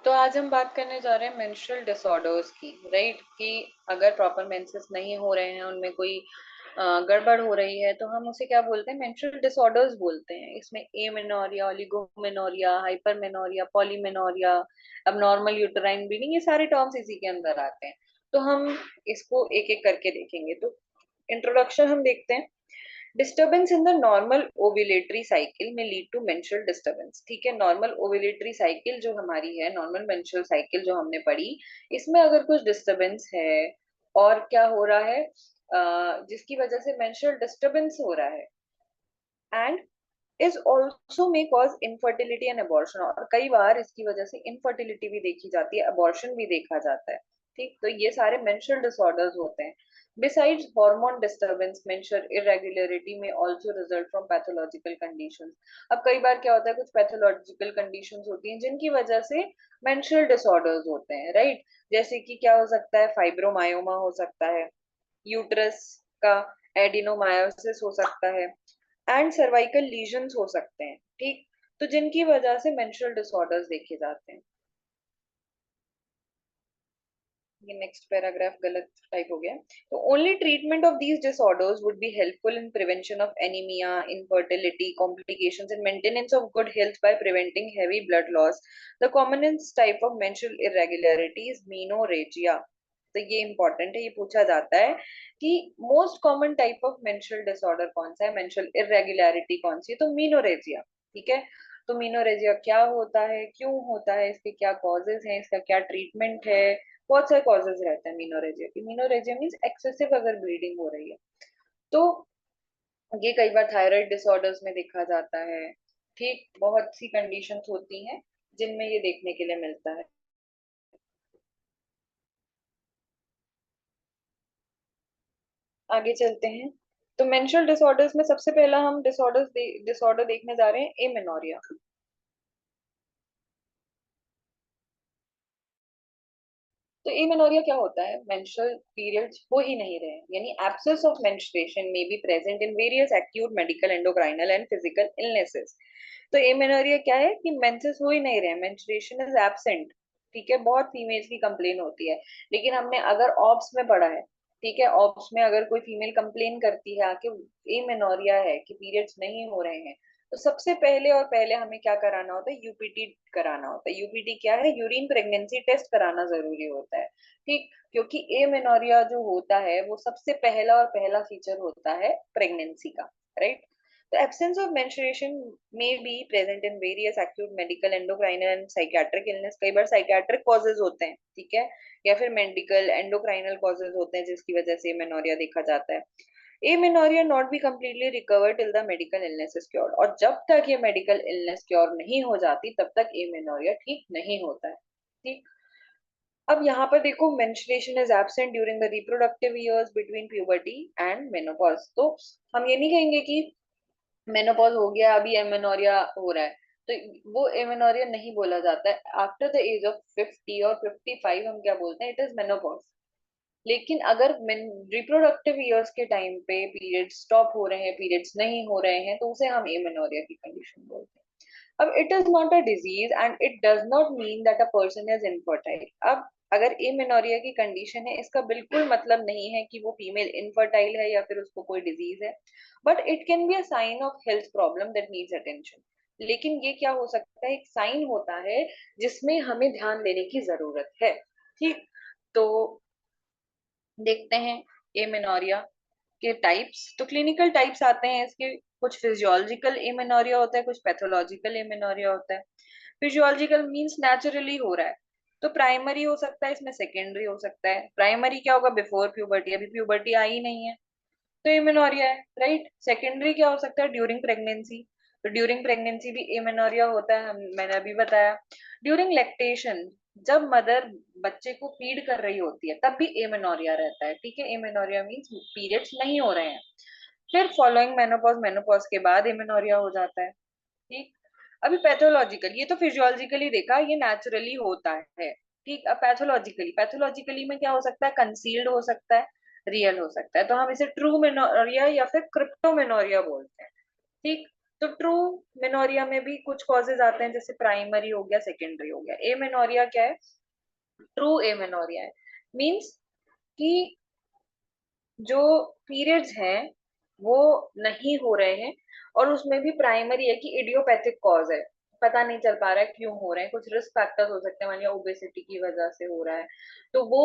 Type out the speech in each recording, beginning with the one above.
तो आज हम बात करने जा रहे हैं मेंस्ट्रुअल डिसऑर्डर्स की, राइट? कि अगर प्रॉपर मेंसेस नहीं हो रहे हैं, उनमें कोई गड़बड़ हो रही है, तो हम उसे क्या बोलते हैं? मेंस्ट्रुअल डिसऑर्डर्स बोलते हैं। इसमें एमेनोरिया, ओलिगोमेनोरिया, हाइपरमेनोरिया, पॉलीमेनोरिया, अब नॉर्मल यूटेराइन ब्लीडिंग, ये सारे टर्म्स इसी के अंदर आते हैं। तो हम इसको एक एक करके देखेंगे। तो इंट्रोडक्शन हम देखते हैं। Disturbance in the normal ovulatory cycle में लीड टू मेंस्ट्रुअल डिस्टर्बेंस। ठीक है, नॉर्मल ओव्यूलेटरी साइकिल जो हमारी है, नॉर्मल मेंस्ट्रुअल साइकिल जो हमने पढ़ी, इसमें अगर कुछ डिस्टर्बेंस है और क्या हो रहा है, जिसकी वजह से मेंस्ट्रुअल डिस्टर्बेंस हो रहा है, and is also may cause infertility and abortion, और कई बार इसकी वजह से इनफर्टिलिटी भी देखी जाती है, अबॉर्शन भी देखा जाता है। ठीक, तो ये सारे मेंस्ट्रुअल डिसऑर्डर्स होते हैं। Besides hormone disturbance, menstrual irregularity may also result from pathological conditions. अब कई बार क्या होता है, कुछ पैथोलॉजिकल कंडीशंस होती हैं जिनकी वजह से मेंस्ट्रुअल डिसऑर्डर्स होते हैं, राइट? जैसे कि क्या हो सकता है? फाइब्रोमायोमा हो सकता है, यूट्रस का एडिनोमायोसिस हो सकता है, एंड सर्वाइकल लीजन्स हो सकते हैं। ठीक, तो जिनकी वजह से मेंस्ट्रुअल डिसऑर्डर्स देखे जाते हैं। ये नेक्स्ट पैराग्राफ गलत टाइप हो गया। तो only treatment of these disorders would be helpful in prevention of anaemia, infertility, complications and maintenance of good health by preventing heavy blood loss. The commonest type of menstrual irregularity is menorrhagia. तो ये important है, ये पूछा जाता है कि most common type of menstrual disorder कौन सा है, मेंस्ट्रुअल इरेगुलरिटी कौन सी है? तो मीनोरेजिया। ठीक है, तो मीनोरेजिया क्या होता है, क्यों होता है, इसके क्या कॉजेज हैं, इसका क्या ट्रीटमेंट है? बहुत सारे कॉजेज रहते हैं मीनोरेजिया की। मीनोरेजिया मीन्स एक्सेसिव अगर ब्लीडिंग हो रही है, तो ये कई बार थायराइड डिसऑर्डर्स में देखा जाता है। ठीक, बहुत सी कंडीशंस होती हैं जिनमें ये देखने के लिए मिलता है। आगे चलते हैं। तो मेंस्ट्रुअल डिसऑर्डर्स में सबसे पहला हम डिसऑर्डर देखने जा रहे हैं, एमेनोरिया। तो एमेनोरिया क्या होता है? मेंस्ट्रुअल पीरियड्स हो ही नहीं रहे, यानी absence of menstruation may be present in various acute medical, endocrinal and physical illnesses. तो एमेनोरिया क्या है कि मेंसेस हो ही नहीं रहे, मेंस्ट्रुएशन इज एब्सेंट। ठीक है, बहुत फीमेल्स की कंप्लेन होती है, लेकिन हमने अगर ऑब्स में पढ़ा है, ठीक है, ऑब्स में अगर कोई फीमेल कंप्लेन करती है आके एमेनोरिया है, कि पीरियड्स नहीं हो रहे हैं, तो सबसे पहले और पहले हमें क्या कराना होता है? यूपीटी कराना होता है। यूपीटी क्या है? यूरिन प्रेगनेंसी टेस्ट कराना जरूरी होता है। ठीक, क्योंकि एमेनोरिया जो होता है वो सबसे पहला और पहला फीचर होता है प्रेगनेंसी का, राइट? तो एब्सेंस ऑफ मेंस्ट्रुएशन में be present in various acute medical, endocrinal and psychiatric illness. कई बार साइकियाट्रिक कॉजेज होते हैं, ठीक है, या फिर मेडिकल एंडोक्राइनल कॉजेज होते हैं जिसकी वजह से मेनोरिया देखा जाता है। Amenorrhoea not be completely recovered till the medical illness is cured, और जब तक ये मेडिकल इलनेस क्योर नहीं हो जाती तब तक एमेनोरिया ठीक नहीं होता है। ठीक, अब यहाँ पर देखो, menstruation is absent during the reproductive years between puberty and menopause. तो हम ये नहीं कहेंगे कि मेनोपॉज हो गया अभी एमेनोरिया हो रहा है, तो वो एमेनोरिया नहीं बोला जाता है। आफ्टर द एज ऑफ 50 और 55 हम क्या बोलते हैं? It is menopause. लेकिन अगर रिप्रोडक्टिव ईयर्स के टाइम पे पीरियड्स स्टॉप हो रहे हैं, पीरियड्स नहीं हो रहे हैं, तो उसे हम एमेनोरिया की कंडीशन बोलते हैं। अब it is not a disease and it does not mean that a person is infertile. अब अगर एमेनोरिया की कंडीशन है, इसका बिल्कुल मतलब नहीं है कि वो फीमेल इनफर्टाइल है या फिर उसको कोई डिजीज है, but it can be a sign of health problem that needs attention. लेकिन ये क्या हो सकता है? एक साइन होता है जिसमें हमें ध्यान देने की जरूरत है। ठीक, तो देखते हैं एमेनोरिया के टाइप्स। तो क्लिनिकल टाइप्स आते हैं इसके, कुछ फिजियोलॉजिकल एमेनोरिया होता है, कुछ पैथोलॉजिकल एमेनोरिया होता है। फिजियोलॉजिकल मींस नेचुरली हो रहा है, तो प्राइमरी हो सकता है, इसमें सेकेंडरी हो सकता है। प्राइमरी क्या होगा? बिफोर प्यूबर्टी, अभी प्यूबर्टी आई नहीं है, तो एमेनोरिया है, राइट? सेकेंडरी क्या हो सकता है? ड्यूरिंग प्रेगनेंसी, तो ड्यूरिंग प्रेगनेंसी भी एमेनोरिया होता है, हम मैंने अभी बताया। ड्यूरिंग लैक्टेशन, जब मदर बच्चे को फीड कर रही होती है तब भी एमेनोरिया रहता है। ठीक है, एमेनोरिया मीन्स पीरियड्स नहीं हो रहे हैं। फिर फॉलोइंग मेनोपॉज, मेनोपॉज के बाद एमेनोरिया हो जाता है। ठीक, अभी पैथोलॉजिकल, ये तो फिजियोलॉजिकली देखा, ये नेचुरली होता है। ठीक, अब पैथोलॉजिकली, पैथोलॉजिकली में क्या हो सकता है? कंसील्ड हो सकता है, रियल हो सकता है, तो हम इसे ट्रू मेनोरिया या फिर क्रिप्टोमेनोरिया बोलते हैं। ठीक, तो ट्रू मेनोरिया में भी कुछ कॉजेज आते हैं, जैसे प्राइमरी हो गया, सेकेंडरी हो गया। ए मेनोरिया क्या है? ट्रू ए मेनोरिया है, मीन्स कि जो पीरियड्स हैं वो नहीं हो रहे हैं, और उसमें भी प्राइमरी है कि इडियोपैथिक कॉज है, पता नहीं चल पा रहा है क्यों हो रहे हैं, कुछ रिस्क फैक्टर्स हो सकते हैं, मान लिया ओबेसिटी की वजह से हो रहा है, तो वो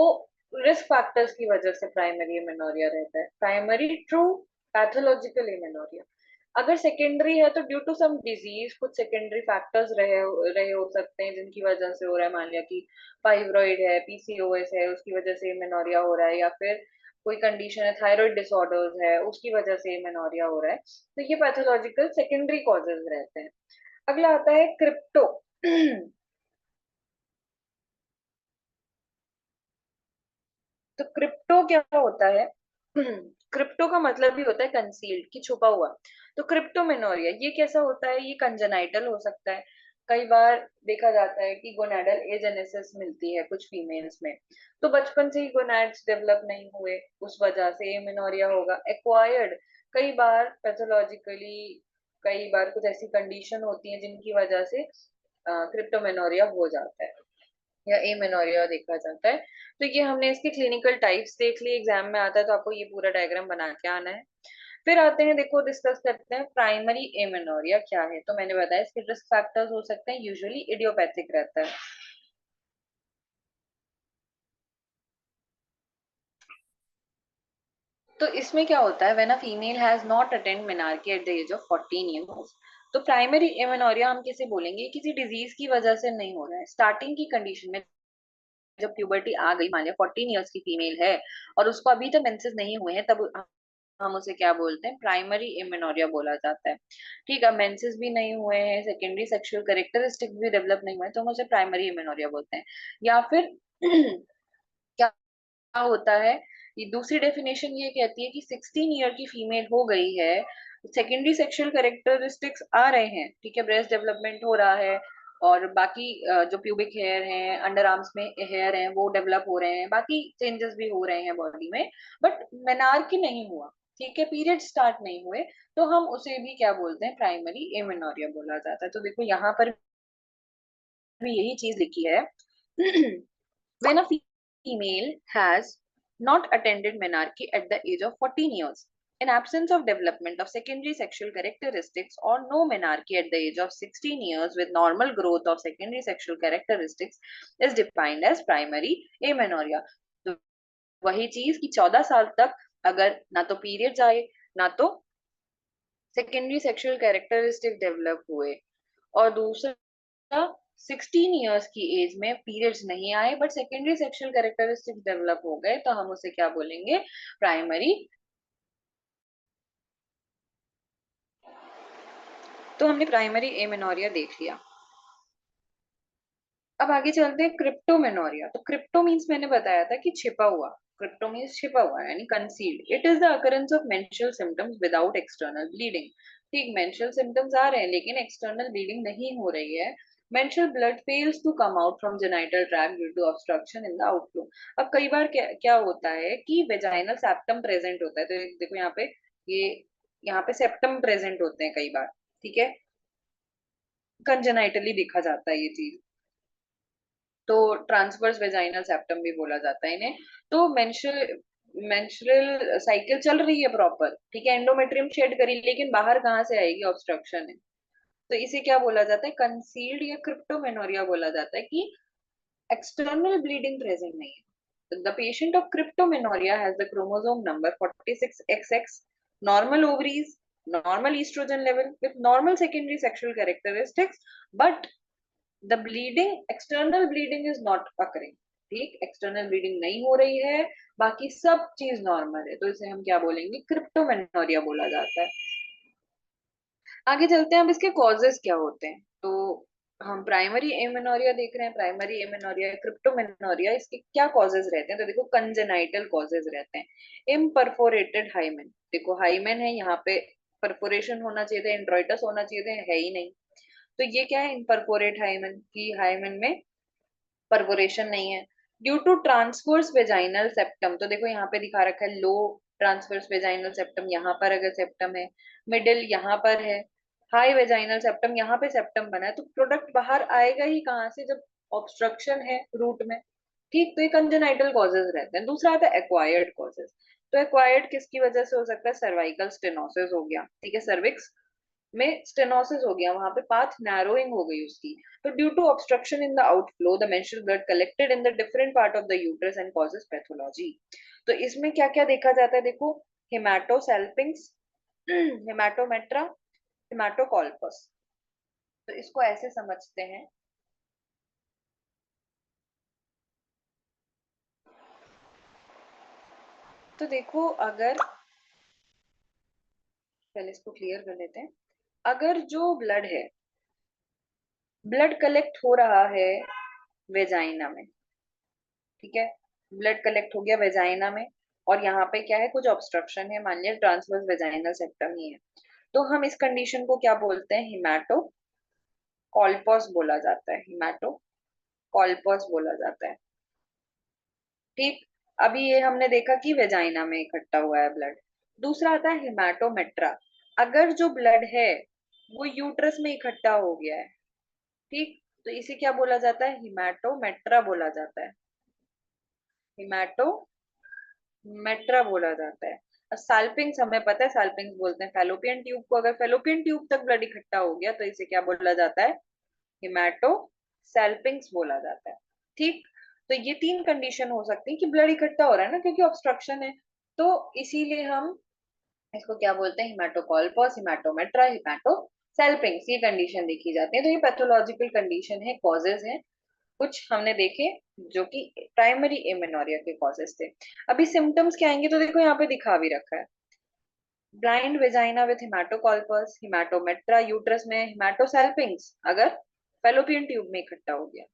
रिस्क फैक्टर्स की वजह से प्राइमरी एमेनोरिया रहता है, प्राइमरी ट्रू पैथोलॉजिकल एमेनोरिया। अगर सेकेंडरी है तो ड्यू टू सम डिजीज, कुछ सेकेंडरी फैक्टर्स रहे हो सकते हैं जिनकी वजह से हो रहा है, मान लिया कि फाइब्रॉइड है, पीसीओएस है, उसकी वजह से मेनोरिया हो रहा है, या फिर कोई कंडीशन है, थायराइड डिसऑर्डर्स है, उसकी वजह से मेनोरिया हो रहा है, तो ये पैथोलॉजिकल सेकेंडरी कॉजेज रहते हैं। अगला आता है क्रिप्टो। तो क्रिप्टो क्या होता है? क्रिप्टो का मतलब भी होता है कंसील्ड, कि छुपा हुआ। तो क्रिप्टोमेनोरिया ये कैसा होता है? ये कंजेनाइटल हो सकता है, कई बार देखा जाता है कि गोनाडल एजेनेसिस मिलती है कुछ फीमेल्स में, तो बचपन से ही गोनाड्स डेवलप नहीं हुए, उस वजह से एमेनोरिया होगा। एक्वायर्ड, कई बार पैथोलॉजिकली, कई बार कुछ ऐसी कंडीशन होती है जिनकी वजह से क्रिप्टोमेनोरिया हो जाता है या एमेनोरिया देखा जाता है। तो ये हमने इसके क्लिनिकल टाइप्स देख लिए, एग्जाम में आता है तो आपको ये पूरा डायग्राम बना के आना है। फिर आते हैं, देखो डिस्कस करते हैं प्राइमरी एमेनोरिया क्या है। तो मैंने बताया इसके रिस्क फैक्टर्स हो सकते हैं, यूजुअली इडियोपैथिक रहता है। तो इसमें क्या होता है, when a female has not attend menarche at the age of 14 years, तो प्राइमरी एमेनोरिया हम किसे बोलेंगे? किसी डिजीज की वजह से नहीं हो रहा है, स्टार्टिंग की कंडीशन में जब प्यूबर्टी आ गई, मान लिया 14 ईयर्स की फीमेल है और उसको अभी तक मेंसेस नहीं हुए हैं, तब हम उसे क्या बोलते हैं? प्राइमरी एमेनोरिया बोला जाता है। ठीक है, मेंसेस भी नहीं हुए हैं, सेकेंडरी सेक्सुअल कैरेक्टरिस्टिक भी डेवलप नहीं हुए हैं, तो हम उसे प्राइमरी एमेनोरिया बोलते हैं। या फिर क्या होता है, ये दूसरी डेफिनेशन ये कहती है कि 16 ईयर की फीमेल हो गई है, सेकेंडरी सेक्सुअल कैरेक्टरिस्टिक्स आ रहे हैं, ठीक है, ब्रेस्ट डेवलपमेंट हो रहा है, और बाकी जो प्यूबिक हेयर हैं, अंडर आर्म्स में हेयर हैं, वो डेवलप हो रहे हैं, बाकी चेंजेस भी हो रहे हैं बॉडी में, बट मेनार्की नहीं हुआ, ठीक है, पीरियड स्टार्ट नहीं हुए, तो हम उसे भी क्या बोलते हैं? प्राइमरी एमेनोरिया बोला जाता है। तो देखो यहाँ पर भी यही चीज लिखी है। When a female has not attended menarche at the age of 14 years, in absence of development of secondary sexual characteristics, or no menarche at the age of 16 years with normal growth of secondary sexual characteristics, is defined as primary amenorrhea. तो वही चीज कि 14 साल तक अगर ना तो periods आए, ना तो सेकेंडरी सेक्सुअल कैरेक्टरिस्टिक डेवलप हुए, और दूसरा 16 इयर्स की एज में पीरियड्स नहीं आए but secondary sexual characteristics develop हो गए, तो हम उसे क्या बोलेंगे? प्राइमरी। तो हमने प्राइमरी एमेनोरिया देख लिया। अब आगे चलते हैं क्रिप्टोमेनोरिया। तो क्रिप्टो मीन्स मैंने बताया था कि छिपा हुआ, क्रिप्टो मीन्स छिपा हुआ यानी concealed. It is the occurrence of menstrual symptoms without external bleeding. ठीक, मेंस्ट्रुअल सिम्टम्स आ रहे हैं लेकिन एक्सटर्नल ब्लीडिंग नहीं हो रही है। Menstrual blood fails to come out from genital tract due to obstruction in the outflow. अब कई बार क्या होता है कि वेजाइनल सेप्टम प्रेजेंट होता है, तो देखो यहाँ पे, ये यहाँ पे सेप्टम प्रेजेंट होते हैं कई बार, ठीक है, कंजेनाइटली देखा जाता है ये चीज, तो ट्रांसवर्स वेजाइनल सेप्टम भी बोला जाता है इन्हें। तो मेंस्ट्रुअल साइकिल चल रही है प्रॉपर, ठीक है, एंडोमेट्रियम शेड करी, लेकिन बाहर कहाँ से आएगी? ऑब्स्ट्रक्शन है, तो इसे क्या बोला जाता है? कंसील्ड या क्रिप्टोमेनोरिया बोला जाता है, कि एक्सटर्नल ब्लीडिंग प्रेजेंट नहीं है। The patient of cryptomenorrhea has the chromosome number 46XX, normal ovaries, normal estrogen level with normal secondary sexual characteristics, but the bleeding, external bleeding is not occurring. ठीक, external bleeding नहीं हो रही है, बाकी सब चीज नॉर्मल है, तो इसे हम क्या बोलेंगे? क्रिप्टोमेनोरिया बोला जाता है। आगे चलते हैं, अब इसके कॉजेस क्या होते हैं। तो हम प्राइमरी एमेनोरिया देख रहे हैं, प्राइमरी एमेनोरिया, क्रिप्टोमेनोरिया, इसके क्या कॉजेस रहते हैं? तो देखो कंजेनाइटल कॉजेस रहते हैं। इम्परफोरेटेड हाइमेन, देखो हाइमेन है यहाँ पे, परफोरेशन होना चाहिए था, इंट्रोइटस होना चाहिए था, है ही नहीं, तो ये क्या है? इनपरफोरेट हाइमन, की हाइमन में परफोरेशन नहीं है। Due to transverse vaginal septum, तो देखो यहाँ पे दिखा रखा है लो ट्रांसवर्स वेजाइनल सेप्टम, यहाँ पर अगर सेप्टम है, मिडिल यहाँ पर है, हाई वेजाइनल सेप्टम, यहाँ पे सेप्टम बना है तो प्रोडक्ट बाहर आएगा ही कहाँ से, जब ऑब्स्ट्रक्शन है रूट में। ठीक, तो ये कंजेनाइटल कॉजेज रहते हैं। दूसरा आता है एक्वायर्ड कॉजेज। तो एक्वायर्ड किसकी वजह से हो सकता है? सर्वाइकल स्टेनोसिस हो गया, ठीक है, सर्विक्स में स्टेनोसिस हो गया, वहां पे पाथ नैरोइंग हो गई उसकी। तो due to obstruction in the outflow the menstrual blood collected in the different part of the uterus and causes pathology. तो इसमें क्या क्या देखा जाता है देखो, हेमाटोसैल्पिंग्स, हेमाटोमेट्रा, हेमाटोकॉल्पस। तो इसको ऐसे समझते हैं। तो देखो, अगर पहले इसको क्लियर कर लेते हैं। अगर जो ब्लड है, ब्लड कलेक्ट हो रहा है वेजाइना में, ठीक है, ब्लड कलेक्ट हो गया वेजाइना में, और यहाँ पे क्या है, कुछ ऑब्स्ट्रक्शन है, मान लिया ट्रांसवर्स वेजाइनल सेप्टम ही है, तो हम इस कंडीशन को क्या बोलते हैं? हिमाटो कॉल्पस बोला जाता है, हिमाटो कॉल्पस बोला जाता है। ठीक, अभी ये हमने देखा कि वेजाइना में इकट्ठा हुआ है ब्लड। दूसरा आता है हिमाटोमेट्रा। अगर जो ब्लड है वो यूट्रस में इकट्ठा हो गया है, ठीक, तो इसे क्या बोला जाता है? हिमाटोमेट्रा बोला जाता है, हिमाटोमेट्रा बोला जाता है। और साल्पिंग्स हमें पता है, साल्पिंग्स बोलते हैं फैलोपियन ट्यूब को। अगर फैलोपियन ट्यूब तक ब्लड इकट्ठा हो गया तो इसे क्या बोला जाता है? हिमाटो सेल्पिंग्स बोला जाता है। ठीक, तो ये तीन कंडीशन हो सकती है कि ब्लड इकट्ठा हो रहा है ना, क्योंकि ऑब्स्ट्रक्शन है, तो इसीलिए हम इसको क्या बोलते हैं? हिमाटोकॉल्पस, हिमाटोमेट्रा, हिमाटो सेल्पिंग्स, ये कंडीशन देखी जाती है। तो ये पैथोलॉजिकल कंडीशन है, कॉजेज है कुछ हमने देखे जो कि प्राइमरी एमेनोरिया के कॉजेज थे। अभी सिम्टम्स क्या आएंगे, तो देखो यहाँ पे दिखा भी रखा है, ब्लाइंड वेजाइना विथ हिमाटोकॉल्पस, हिमाटोमेट्रा, यूट्रस में हिमाटोसेल्पिंग्स अगर फेलोपियन ट्यूब में इकट्ठा हो गया।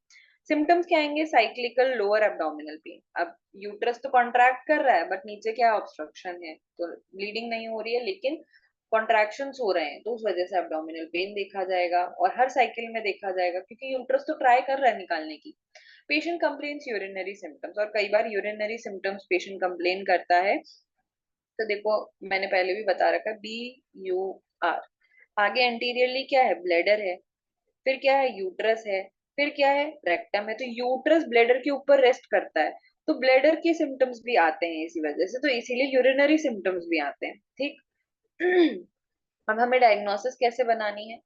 सिम्टम्स क्या आएंगे? Cyclical lower abdominal pain. अब यूट्रस तो कॉन्ट्रैक्ट कर रहा है, बट नीचे क्या ऑब्स्ट्रक्शन है, तो ब्लीडिंग नहीं हो रही है लेकिन कॉन्ट्रैक्शंस हो रहे हैं, तो उस वजह से एब्डोमिनल पेन देखा जाएगा, और हर साइकिल में देखा जाएगा क्योंकि यूट्रस तो ट्राई कर रहा है निकालने की। पेशेंट कंप्लेन्स यूरिनरी सिम्टम्स, और कई बार यूरिनरी सिम्टम्स पेशेंट कंप्लेन करता है। तो देखो, मैंने पहले भी बता रखा है, BUR। आगे एंटीरियरली क्या है? ब्लेडर है, फिर क्या है? यूट्रस है, फिर क्या है? रेक्टम है। तो यूट्रस ब्लेडर के ऊपर रेस्ट करता है, तो ब्लेडर के सिम्टम्स भी आते हैं इसी वजह से, तो इसीलिए यूरिनरी सिम्टम्स भी आते हैं। ठीक, अब हमें डायग्नोसिस कैसे बनानी है?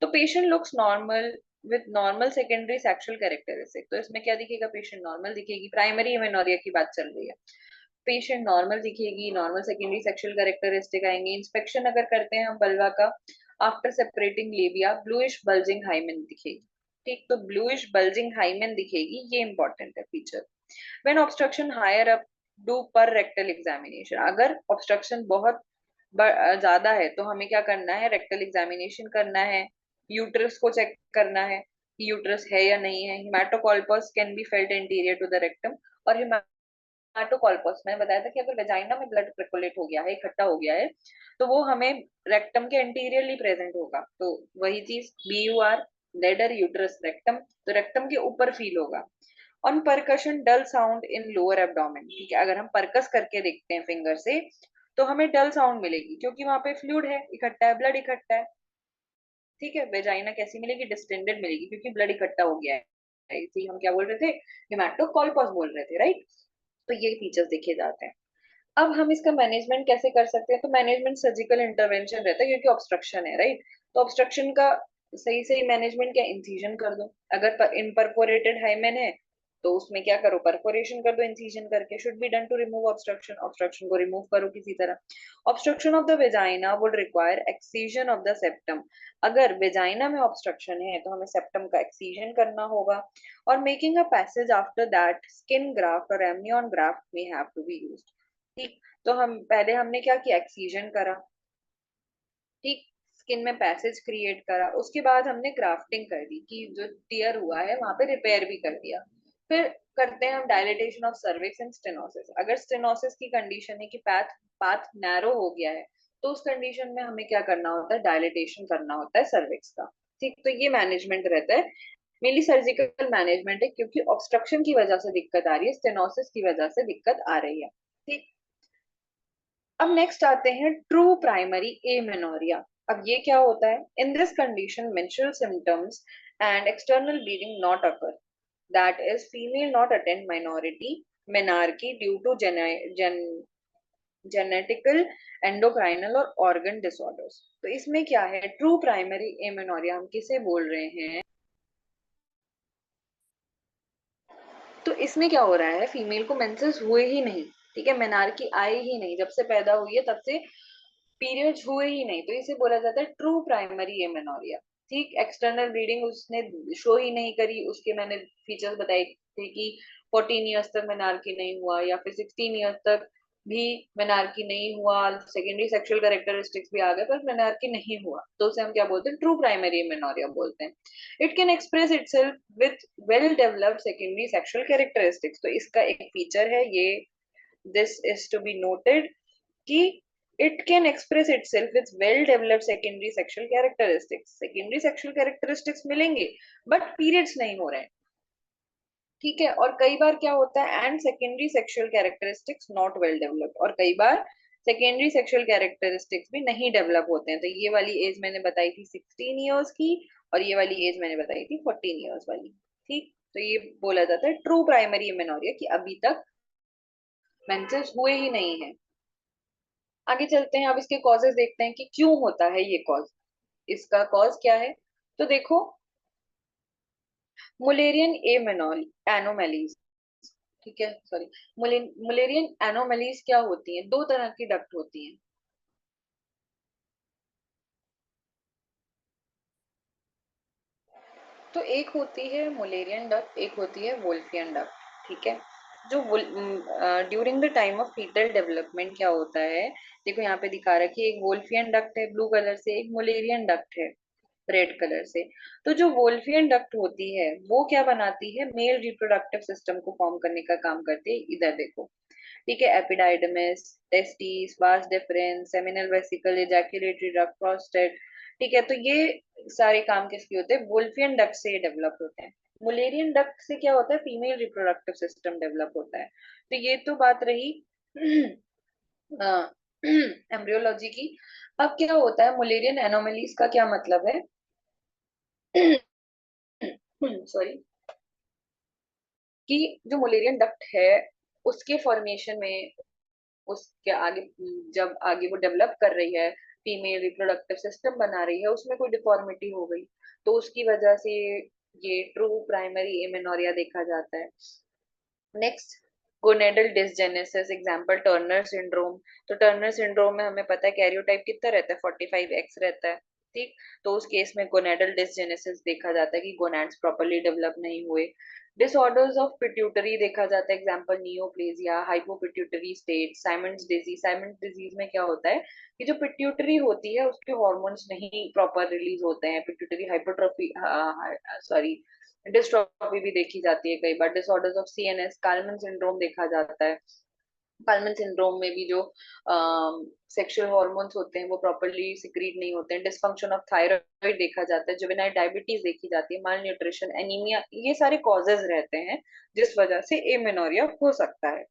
तो patient looks normal with normal secondary sexual characteristic. तो इसमें क्या दिखेगा? पेशेंट नॉर्मल दिखेगी, प्राइमरी एमेनोरिया की बात चल रही है। पेशेंट नॉर्मल दिखेगी, नॉर्मल सेकेंडरी सेक्सुअल कैरेक्टरिस्टिक आएंगे। इंस्पेक्शन अगर करते हैं हम बल्वा का, after separating लेबिया bluish bulging hymen दिखेगी। ठीक, तो ब्लूइश बल्जिंग हाइमेन दिखेगी, ये इंपॉर्टेंट है feature. When obstruction higher up, do per rectal examination. अगर ऑब्स्ट्रक्शन बहुत ज्यादा है तो हमें क्या करना है? रेक्टल एग्जामिनेशन करना है, यूट्रस को चेक करना है कि यूट्रस है या नहीं है। Hematocolpos can be felt anterior to the rectum. और हिमाटोकॉल्पस मैंने बताया था कि अगर वेजाइना में ब्लड सर्कुलेट हो गया है, इकट्ठा हो गया है, तो वो हमें रेक्टम के एंटीरियरली प्रेजेंट होगा। तो वही चीज BUR, ब्लेडर, यूट्रस, रेक्टम, तो रेक्टम के ऊपर फील होगा। On percussion dull sound in lower abdomen. ठीक है, अगर हम परकस करके देखते हैं फिंगर से तो हमें डल साउंड मिलेगी, क्योंकि वहां पे फ्लूइड है, इकट्ठा है, ब्लड इकट्ठा है। ठीक है, वेजाइना कैसी मिलेगी? डिस्टेंडेड मिलेगी, क्योंकि ब्लड इकट्ठा हो गया है। इसी हम क्या बोल रहे थे? हिमाटोकॉल्पस बोल रहे थे, राइट? तो ये फीचर्स देखे जाते हैं। अब हम इसका मैनेजमेंट कैसे कर सकते हैं? तो मैनेजमेंट सर्जिकल इंटरवेंशन रहता है, क्योंकि ऑब्स्ट्रक्शन है, राइट? तो ऑब्स्ट्रक्शन का सही सही मैनेजमेंट क्या? इंसिजन कर दो। अगर इनपरफोरेटेड हाइमेन है तो उसमें क्या करो? परफोरेशन कर दो इंसिजन करके। Should be done to remove obstruction, obstruction को रिमूव करो किसी तरह। Obstruction of the vagina would require excision of the septum. अगर वेजाइना में ऑब्स्ट्रक्शन है तो हमें सेप्टम का एक्सीजन करना होगा। और making a passage after that skin graft और amnion graft may have to be used. ठीक, तो हम पहले हमने क्या किया? एक्सीजन करा, ठीक, स्किन में पैसेज क्रिएट करा, उसके बाद हमने ग्राफ्टिंग कर दी कि जो टीयर हुआ है वहां पे रिपेयर भी कर दिया। फिर करते हैं हम dilatation of cervix and stenosis. अगर स्टेनोसिस की कंडीशन है कि पाथ पाथ नैरो हो गया है, तो उस कंडीशन में हमें क्या करना होता है? डायलिटेशन करना होता है सर्विक्स का। ठीक, तो ये मैनेजमेंट रहता है, मेनली सर्जिकल मैनेजमेंट है, क्योंकि ऑब्स्ट्रक्शन की वजह से दिक्कत आ रही है, स्टेनोसिस की वजह से दिक्कत आ रही है। ठीक, अब नेक्स्ट आते हैं ट्रू प्राइमरी एमेनोरिया। अब ये क्या होता है, in this condition menstrual symptoms and external bleeding not occur, that is female not attend minority menarche due to genetical endocrinal और ऑर्गन डिसऑर्डर्स। तो इसमें क्या है, ट्रू प्राइमरी एमेनोरिया हम किसे बोल रहे हैं, तो इसमें क्या हो रहा है, फीमेल को मेंसेस हुए ही नहीं, ठीक है, मेनार्की आए ही नहीं, जब से पैदा हुई है तब से पीरियड्स हुए ही नहीं, तो इसे बोला जाता है ट्रू प्राइमरी एमेनोरिया। ठीक, एक्सटर्नल ब्लीडिंग उसने शो ही नहीं करी, उसके मैंने फीचर्स बताए थे कि 14 ईयर्स तक मेनार्की नहीं हुआ, या फिर 16 ईयर्स तक भी मेनार्की नहीं हुआ, सेकेंडरी सेक्सुअल कैरेक्टरिस्टिक्स भी आ गए पर मेनार्की नहीं हुआ, तो उसे हम क्या बोलते हैं, ट्रू प्राइमरी एमेनोरिया बोलते हैं। It can express itself with well developed secondary sexual characteristics, तो इसका एक फीचर है ये, this is to be noted कि it can express itself with well developed secondary sexual characteristics, secondary sexual characteristics मिलेंगे but periods नहीं हो रहे हैं, ठीक है। और कई बार क्या होता है, and secondary sexual characteristics not well developed, और कई बार सेकेंडरी सेक्सुअल कैरेक्टरिस्टिक्स भी नहीं डेवलप होते हैं, तो ये वाली एज मैंने बताई थी 16 ईयर्स की, और ये वाली एज मैंने बताई थी 14 ईयर्स वाली, ठीक। तो ये बोला जाता है ट्रू प्राइमरी एमेनोरिया कि अभी तक मेंसेस हुए ही नहीं है। आगे चलते हैं, अब इसके कॉजेज देखते हैं कि क्यों होता है ये कॉज, इसका कॉज क्या है। तो देखो, मुलेरियन एनोमैलीज, ठीक है, सॉरी, मुलेरियन एनोमैलीज क्या होती हैं, दो तरह की डक्ट होती हैं। तो एक होती है मुलेरियन डक्ट, एक होती है वोल्फियन डक्ट, ठीक है। जो during the time of foetal development क्या होता है, देखो यहाँ पे दिखा रखी है, एक वोल्फियन डक्ट है ब्लू कलर से, एक मुलेरियन डक्ट है रेड कलर से। तो जो वोल्फियन डक्ट होती है वो क्या बनाती है, मेल रिप्रोडक्टिव सिस्टम को फॉर्म करने का काम करती है, इधर देखो, ठीक है, epididymis, testis, vas deferens, seminal vesicle, ejaculatory duct, prostate, ठीक है। तो ये सारे काम किसके होते हैं, वोल्फियन डक्ट से डेवलप होते हैं। मुलेरियन डक्ट से क्या होता है, फीमेल रिप्रोडक्टिव सिस्टम डेवलप होता है। तो ये तो बात रही एम्ब्रियोलॉजी की। अब क्या होता है, मुलेरियन एनोमलीज का क्या मतलब है, सॉरी, कि जो मुलेरियन डक्ट है उसके फॉर्मेशन में, उसके आगे, जब आगे वो डेवलप कर रही है, फीमेल रिप्रोडक्टिव सिस्टम बना रही है, उसमें कोई डिफॉर्मिटी हो गई, तो उसकी वजह से ये ट्रू प्राइमरी एमेनोरिया देखा जाता है। Next, gonadal dysgenesis, example Turner syndrome. तो टर्नर सिंड्रोम में हमें पता है कैरियोटाइप कितना रहता है, 45X रहता है, ठीक। तो उस केस में गोनेडल डिसजेनेसिस देखा जाता है कि गोनैड्स प्रॉपर्ली डेवलप नहीं हुए। डिसऑर्डर्स ऑफ पिट्यूटरी देखा जाता है, example neoplasia, hypopituitary state, Simmonds disease. Simmonds disease में क्या होता है कि जो पिट्यूटरी होती है उसके हार्मोन्स नहीं प्रॉपर रिलीज होते हैं, पिट्यूटरी हाइपोट्रोफी, सॉरी, डिस्ट्रॉफी भी देखी जाती है कई बार। डिसऑर्डर्स ऑफ सीएनएस, काल्मन सिंड्रोम देखा जाता है, काल्मन सिंड्रोम में भी जो सेक्सुअल हार्मोन्स होते हैं वो प्रॉपरली सिक्रीट नहीं होते हैं। डिसफंक्शन ऑफ थायराइड देखा जाता है, जुवेनाइल डायबिटीज देखी जाती है, माल न्यूट्रिशन, एनीमिया, ये सारे कॉजेज रहते हैं जिस वजह से एमेनोरिया हो सकता है।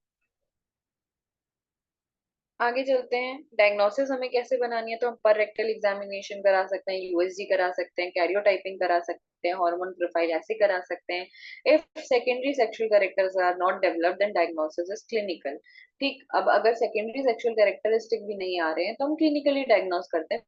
आगे चलते हैं, डायग्नोसिस हमें कैसे बनानी है, तो हम पर रेक्टल एग्जामिनेशन करा सकते हैं, यूएसजी करा सकते हैं, कैरियोटाइपिंग करा सकते हैं, हार्मोन प्रोफाइल ऐसे करा सकते हैं। If secondary sexual characters are not developed then diagnosis is clinical, ठीक। अब अगर सेकेंडरी सेक्सुअल कैरेक्टरिस्टिक भी नहीं आ रहे हैं तो हम क्लिनिकली डायग्नोस करते हैं,